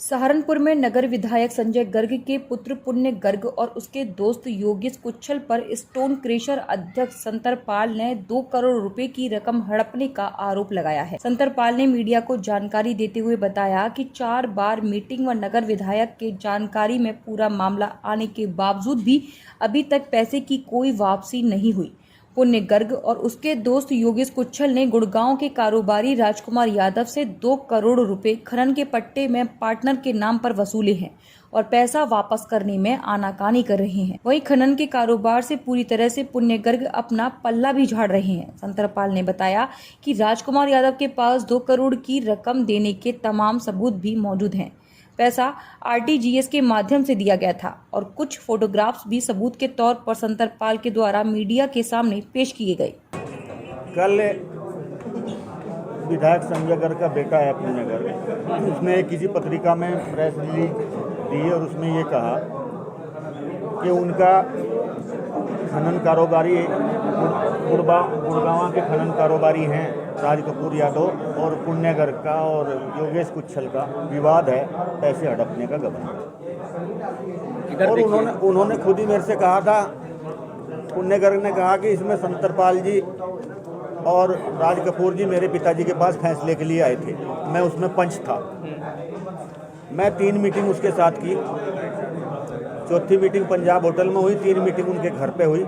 सहारनपुर में नगर विधायक संजय गर्ग के पुत्र पुण्य गर्ग और उसके दोस्त योगेश कुच्छल पर स्टोन क्रेशर अध्यक्ष संतरपाल ने 2 करोड़ रुपए की रकम हड़पने का आरोप लगाया है। संतरपाल ने मीडिया को जानकारी देते हुए बताया कि 4 बार मीटिंग व नगर विधायक के जानकारी में पूरा मामला आने के बावजूद भी अभी तक पैसे की कोई वापसी नहीं हुई। पुण्य गर्ग और उसके दोस्त योगेश कुच्छल ने गुड़गांव के कारोबारी राजकुमार यादव से 2 करोड़ रुपए खनन के पट्टे में पार्टनर के नाम पर वसूले हैं और पैसा वापस करने में आनाकानी कर रहे हैं। वहीं खनन के कारोबार से पूरी तरह से पुण्य गर्ग अपना पल्ला भी झाड़ रहे हैं। संतरपाल ने बताया कि राजकुमार यादव के पास 2 करोड़ की रकम देने के तमाम सबूत भी मौजूद हैं। पैसा आरटीजीएस के माध्यम से दिया गया था और कुछ फोटोग्राफ्स भी सबूत के तौर पर संतरपाल के द्वारा मीडिया के सामने पेश किए गए। कल विधायक संजय गर्ग का बेटा है पुण्य गर्ग, उसने किसी पत्रिका में प्रेस रिलीज दी और उसमें ये कहा कि उनका खनन कारोबारी गुड़गांव के खनन कारोबारी हैं राज कपूर यादव और पुण्य गर्ग का और योगेश कुच्छल का विवाद है पैसे हड़पने का गबन। और उन्होंने खुद ही मेरे से कहा था, पुण्य गर्ग ने कहा कि इसमें संतरपाल जी और राज कपूर जी मेरे पिताजी के पास फैसले के लिए आए थे, मैं उसमें पंच था। मैं 3 मीटिंग उसके साथ की, चौथी मीटिंग पंजाब होटल में हुई, 3 मीटिंग उनके घर पे हुई।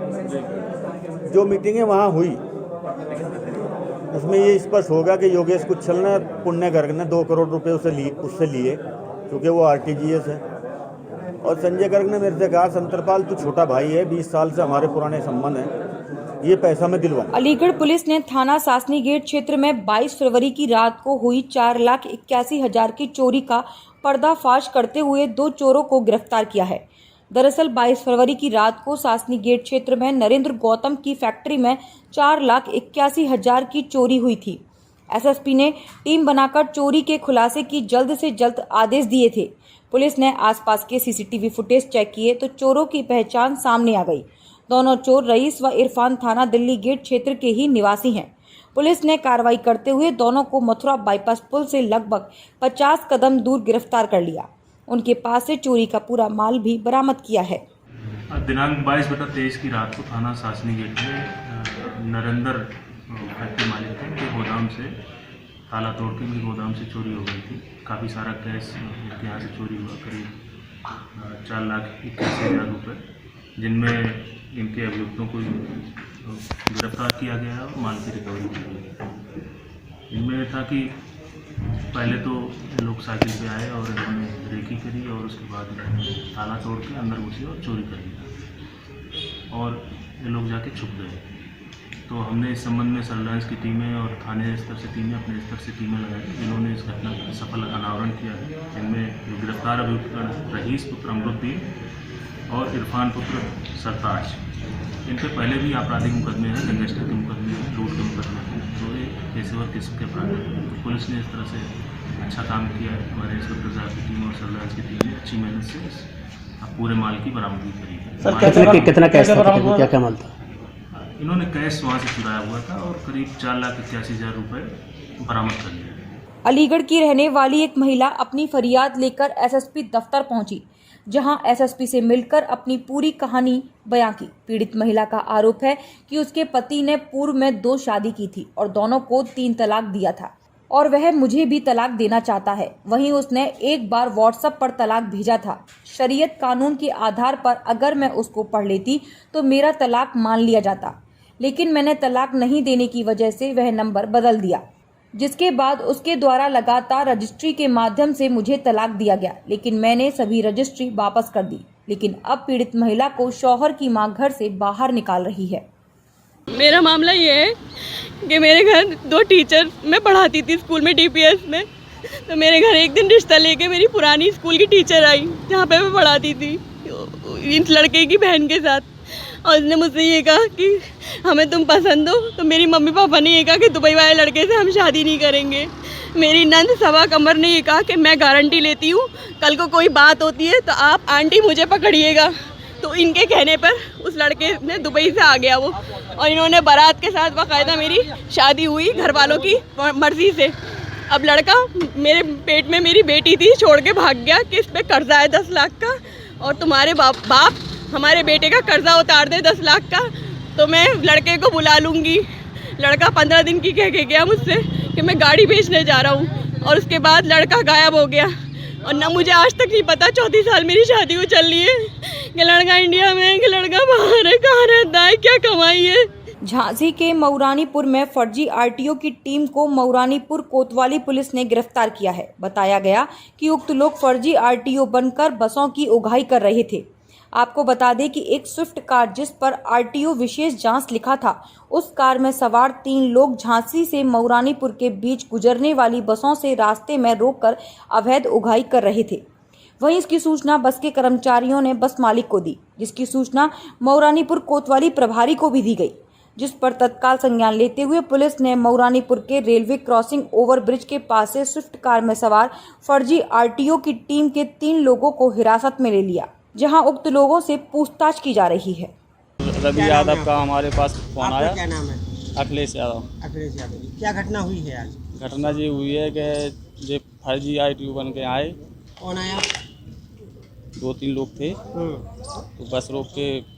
जो मीटिंगें वहाँ हुई उसमें ये स्पष्ट होगा कि योगेश कुच्छल ने पुण्य गर्ग ने 2 करोड़ रुपए उससे लिए क्योंकि वो आरटीजीएस है। और संजय गर्ग ने मेरे से कहा, संतरपाल तू छोटा भाई है, 20 साल से हमारे पुराने संबंध हैं, ये पैसा मैं दिलवा। अलीगढ़ पुलिस ने थाना सासनी गेट क्षेत्र में 22 फरवरी की रात को हुई 4,81,000 की चोरी का पर्दाफाश करते हुए 2 चोरों को गिरफ्तार किया है। दरअसल 22 फरवरी की रात को सासनी गेट क्षेत्र में नरेंद्र गौतम की फैक्ट्री में 4,81,000 की चोरी हुई थी। एसएसपी ने टीम बनाकर चोरी के खुलासे की जल्द से जल्द आदेश दिए थे। पुलिस ने आसपास के सीसीटीवी फुटेज चेक किए तो चोरों की पहचान सामने आ गई। दोनों चोर रईस व इरफान थाना दिल्ली गेट क्षेत्र के ही निवासी हैं। पुलिस ने कार्रवाई करते हुए दोनों को मथुरा बाईपास पुल से लगभग 50 कदम दूर गिरफ्तार कर लिया। उनके पास से चोरी का पूरा माल भी बरामद किया है। दिनांक 22/23 की रात को थाना सासनी गेट में नरेंद्र फैक्ट्री मालिक के गोदाम से ताला तोड़ के इनके गोदाम से चोरी हो गई थी। काफ़ी सारा कैश इनके यहाँ से चोरी हुआ, करीब 4,81,000 रुपये, जिनमें इनके अभियुक्तों को गिरफ्तार किया गया और माल की रिकवरी की गई। इनमें था कि पहले तो लोग साइकिल पे आए और इन्होंने रेकी करी और उसके बाद ताला तोड़ के अंदर घुसे और चोरी कर लिया और ये लोग जाके छुप गए। तो हमने इस संबंध में सर्विलांस की टीमें और थाने स्तर से टीमें, अपने स्तर से टीमें लगाई, जिन्होंने इस घटना का सफल अनावरण किया है। इनमें जो गिरफ्तार अभियुक्त रईस पुत्र अमरुद्दीन और इरफान पुत्र सरताज, इन पर पहले भी आपराधिक मुकदमे हैं, गैंगस्टर के मुकदमे हैं, लूट के मुकदमे हैं, तो ये पेशेवर किस्म के अपराध हैं। तो पुलिस ने इस तरह से अच्छा काम किया है। हमारे इंस्पेक्टर साहब की टीम और सर्विलांस की टीम ने अच्छी मेहनत से पूरे माल की बरामदगी करी है। सर कितना कैश था, क्या माल था? इन्होंने कैश वहाँ से चुराया हुआ था और करीब 4,81,000 रुपये बरामद कर लिया। अलीगढ़ की रहने वाली एक महिला अपनी फरियाद लेकर एसएसपी दफ्तर पहुंची, जहां एसएसपी से मिलकर अपनी पूरी कहानी बयां की। पीड़ित महिला का आरोप है कि उसके पति ने पूर्व में 2 शादी की थी और दोनों को 3 तलाक दिया था और वह मुझे भी तलाक देना चाहता है। वहीं उसने एक बार व्हाट्सएप पर तलाक भेजा था। शरीयत कानून के आधार पर अगर मैं उसको पढ़ लेती तो मेरा तलाक मान लिया जाता, लेकिन मैंने तलाक नहीं देने की वजह से वह नंबर बदल दिया, जिसके बाद उसके द्वारा लगातार रजिस्ट्री के माध्यम से मुझे तलाक दिया गया, लेकिन मैंने सभी रजिस्ट्री वापस कर दी। लेकिन अब पीड़ित महिला को शौहर की मां घर से बाहर निकाल रही है। मेरा मामला ये है कि मेरे घर 2 टीचर, मैं पढ़ाती थी स्कूल में डीपीएस में, तो मेरे घर एक दिन रिश्ता लेके मेरी पुरानी स्कूल की टीचर आई जहाँ पे मैं पढ़ाती थी इस लड़के की बहन के साथ, और उसने मुझसे ये कहा कि हमें तुम पसंद हो। तो मेरी मम्मी पापा ने ये कहा कि दुबई वाले लड़के से हम शादी नहीं करेंगे। मेरी नंद सवा कमर ने ये कहा कि मैं गारंटी लेती हूँ, कल को कोई बात होती है तो आप आंटी मुझे पकड़िएगा। तो इनके कहने पर उस लड़के ने दुबई से आ गया वो, और इन्होंने बारात के साथ बाकायदा मेरी शादी हुई घर वालों की मर्जी से। अब लड़का मेरे पेट में मेरी बेटी थी, छोड़ के भाग गया कि इस पे कर्जा है 10 लाख का और तुम्हारे बाप हमारे बेटे का कर्जा उतार दे 10 लाख का, तो मैं लड़के को बुला लूँगी। लड़का 15 दिन की कह के गया मुझसे कि मैं गाड़ी बेचने जा रहा हूँ, और उसके बाद लड़का गायब हो गया। और ना मुझे आज तक नहीं पता, 34 साल मेरी शादी को चल रही है, कि लड़का इंडिया में है कि लड़का बाहर है, कहाँ रहता है, क्या कमाई है। झांसी के मऊरानीपुर में फर्जी आरटीओ की टीम को मऊरानीपुर कोतवाली पुलिस ने गिरफ्तार किया है। बताया गया कि उक्त लोग फर्जी आरटीओ बनकर बसों की उगाही कर रहे थे। आपको बता दें कि एक स्विफ्ट कार जिस पर आरटीओ विशेष जांच लिखा था, उस कार में सवार 3 लोग झांसी से मऊरानीपुर के बीच गुजरने वाली बसों से रास्ते में रोककर अवैध उगाही कर रहे थे। वहीं इसकी सूचना बस के कर्मचारियों ने बस मालिक को दी, जिसकी सूचना मऊरानीपुर कोतवाली प्रभारी को भी दी गई, जिस पर तत्काल संज्ञान लेते हुए पुलिस ने मऊरानीपुर के रेलवे क्रॉसिंग ओवर ब्रिज के पास से स्विफ्ट कार में सवार फर्जी आरटीओ की टीम के 3 लोगों को हिरासत में ले लिया, जहां उक्त लोगों से पूछताछ की जा रही है। रवि यादव का हमारे पास फोन आया। क्या नाम है? अखिलेश यादव। अखिलेश यादव जी, क्या घटना हुई है आज? घटना जी हुई है कि जो फर्जी आरटीओ बन के आए, कौन आया? 2-3 लोग थे, तो बस रोक के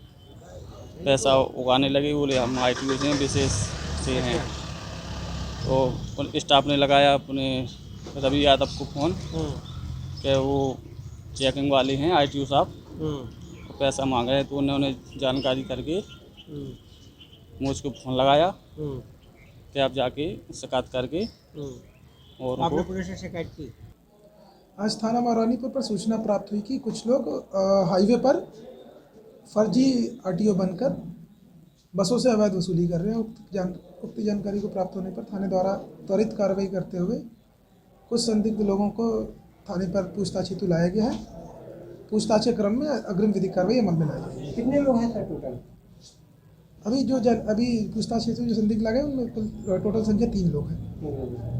पैसा उगाने लगे। बोले हम आरटीओ से विशेष से हैं, तो स्टाफ ने लगाया अपने रवि यादव को फ़ोन कि वो चेकिंग वाले हैं आरटीओ साहब, तो पैसा मांग रहे हैं। तो उन्होंने जानकारी करके मुझको फ़ोन लगाया कि आप जाके शिकायत करके और आपने पुलिस से शिकायत की? आज थाना मऊरानीपुर पर सूचना प्राप्त हुई कि कुछ लोग हाईवे पर फर्जी आरटीओ बनकर बसों से अवैध वसूली कर रहे हैं। उक्त जानकारी को प्राप्त होने पर थाने द्वारा त्वरित कार्रवाई करते हुए कुछ संदिग्ध लोगों को थाने पर पूछताछ हेतु लाया गया है। पूछताछ के क्रम में अग्रिम विधिक कार्रवाई अमल में लाई जाएगी। कितने लोग हैं सर टोटल? अभी पूछताछ हेतु जो संदिग्ध लगे उनमें टोटल संख्या 3 लोग हैं।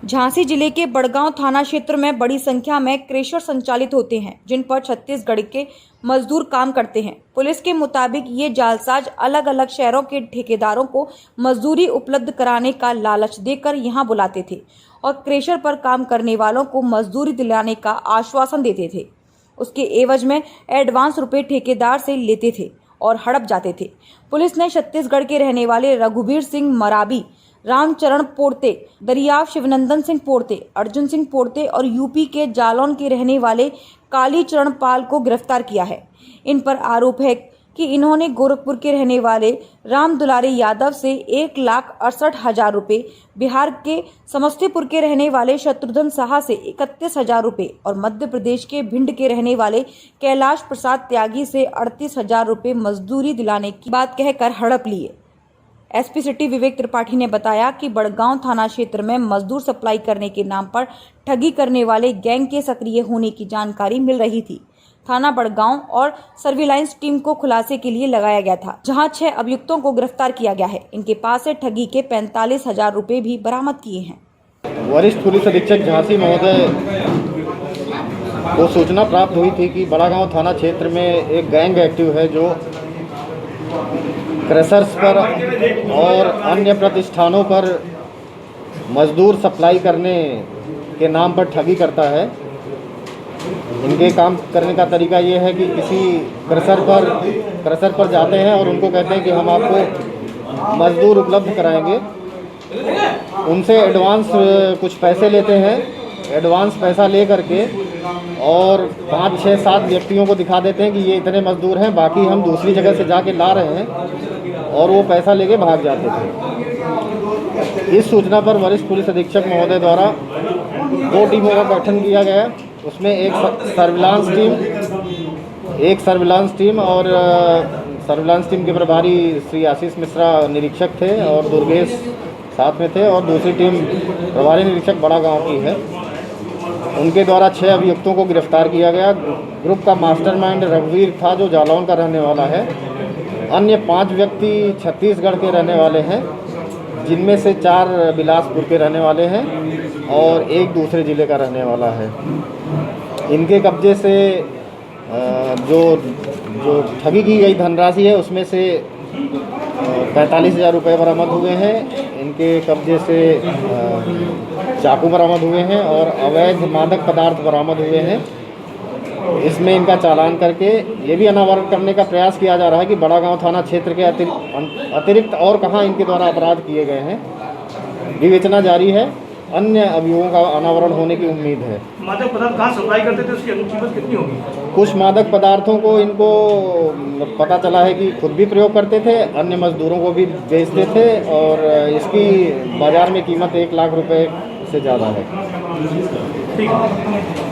झांसी जिले के बड़गांव थाना क्षेत्र में बड़ी संख्या में क्रेशर संचालित होते हैं, जिन पर छत्तीसगढ़ के मजदूर काम करते हैं। पुलिस के मुताबिक ये जालसाज अलग अलग शहरों के ठेकेदारों को मजदूरी उपलब्ध कराने का लालच देकर यहां बुलाते थे और क्रेशर पर काम करने वालों को मजदूरी दिलाने का आश्वासन देते थे। उसके एवज में एडवांस रुपए ठेकेदार से लेते थे और हड़प जाते थे। पुलिस ने छत्तीसगढ़ के रहने वाले रघुवीर सिंह मराबी, रामचरण पोर्ते, दरियाव शिवनंदन सिंह पोर्ते, अर्जुन सिंह पोर्ते और यूपी के जालौन के रहने वाले कालीचरण पाल को गिरफ्तार किया है। इन पर आरोप है कि इन्होंने गोरखपुर के रहने वाले राम दुलारे यादव से 1,68,000 रुपये, बिहार के समस्तीपुर के रहने वाले शत्रुघ्न साहा से 31,000 रुपये और मध्य प्रदेश के भिंड के रहने वाले कैलाश प्रसाद त्यागी से 38,000 रुपये मजदूरी दिलाने की बात कहकर हड़प लिए। एसपी सिटी विवेक त्रिपाठी ने बताया कि बड़गांव थाना क्षेत्र में मजदूर सप्लाई करने के नाम पर ठगी करने वाले गैंग के सक्रिय होने की जानकारी मिल रही थी। थाना बड़गांव और सर्विलांस टीम को खुलासे के लिए लगाया गया था, जहां 6 अभियुक्तों को गिरफ्तार किया गया है। इनके पास से ठगी के 45,000 रुपये भी बरामद किए हैं। वरिष्ठ पुलिस अधीक्षक झांसी महोदय को सूचना प्राप्त हुई थी कि बड़गांव थाना क्षेत्र में एक गैंग एक्टिव है जो क्रेशर्स पर और अन्य प्रतिष्ठानों पर मजदूर सप्लाई करने के नाम पर ठगी करता है। इनके काम करने का तरीका ये है कि किसी क्रेशर पर जाते हैं और उनको कहते हैं कि हम आपको मजदूर उपलब्ध कराएंगे। उनसे एडवांस कुछ पैसे लेते हैं। एडवांस पैसा ले करके और 5, 6, 7 व्यक्तियों को दिखा देते हैं कि ये इतने मजदूर हैं, बाकी हम दूसरी जगह से जाके ला रहे हैं, और वो पैसा लेके भाग जाते थे। इस सूचना पर वरिष्ठ पुलिस अधीक्षक महोदय द्वारा 2 टीमों का गठन किया गया। उसमें एक सर्विलांस टीम और सर्विलांस टीम के प्रभारी श्री आशीष मिश्रा निरीक्षक थे और दुर्गेश साथ में थे, और दूसरी टीम प्रभारी निरीक्षक बड़ा गांव की है। उनके द्वारा 6 अभियुक्तों को गिरफ्तार किया गया। ग्रुप का मास्टरमाइंड रघुवीर था जो जालौन का रहने वाला है। अन्य 5 व्यक्ति छत्तीसगढ़ के रहने वाले हैं, जिनमें से 4 बिलासपुर के रहने वाले हैं और 1 दूसरे ज़िले का रहने वाला है। इनके कब्जे से जो ठगी की गई धनराशि है उसमें से 45,000 रुपये बरामद हुए हैं। इनके कब्जे से चाकू बरामद हुए हैं और अवैध मादक पदार्थ बरामद हुए हैं। इसमें इनका चालान करके ये भी अनावरण करने का प्रयास किया जा रहा है कि बड़ा गांव थाना क्षेत्र के अतिरिक्त और कहां इनके द्वारा अपराध किए गए हैं। विवेचना जारी है, अन्य अभियोगों का अनावरण होने की उम्मीद है। मादक पदार्थ कहाँ सप्लाई करते थे, उसकी कीमत कितनी होगी? कुछ मादक पदार्थों को इनको पता चला है कि खुद भी प्रयोग करते थे, अन्य मजदूरों को भी बेचते थे और इसकी बाज़ार में कीमत 1 लाख रुपए से ज़्यादा है। ठीक है।